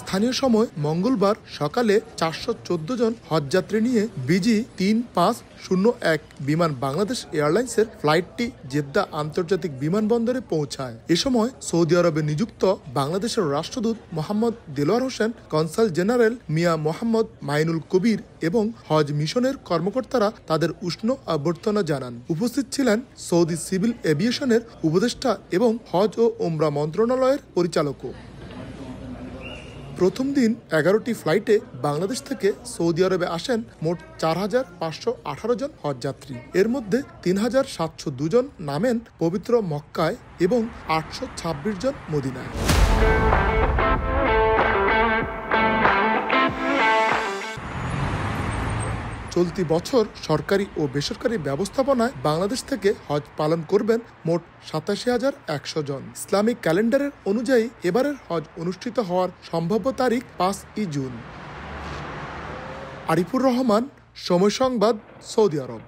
স্থানীয় সময় মঙ্গলবার সকালে 414 জন হজযাত্রী নিয়ে বিজি 3501 বিমান বাংলাদেশ এয়ারলাইন্সের ফ্লাইটটি জেদ্দা আন্তর্জাতিক বিমানবন্দরে পৌঁছায়। এ সময় সৌদি আরবে নিযুক্ত বাংলাদেশের রাষ্ট্রদূত মোহাম্মদ দেলোয়ার হোসেন, কনসাল জেনারেল মিয়া মোহাম্মদ মাইনুল কবির এবং হজ মিশনের কর্মকর্তারা তাদের উষ্ণ অভ্যর্থনা জানান। উপস্থিত ছিলেন সৌদি সিভিল এভিয়েশনের উপদেষ্টা এবং হজ ও উমরা মন্ত্রণালয়ের পরিচালকও। প্রথম দিন 11টি ফ্লাইটে বাংলাদেশ থেকে সৌদি আরবে আসেন মোট 4518 জন হজযাত্রী। এর মধ্যে 3702 জন নামেন পবিত্র মক্কায় এবং 826 জন মদিনায়। চলতি বছর সরকারি ও বেসরকারি ব্যবস্থাপনায় বাংলাদেশ থেকে হজ পালন করবেন মোট 87,100 জন। ইসলামিক ক্যালেন্ডারের অনুযায়ী এবারের হজ অনুষ্ঠিত হওয়ার সম্ভাব্য তারিখ 5 জুন। আরিফুর রহমান, সময় সংবাদ, সৌদি আরব।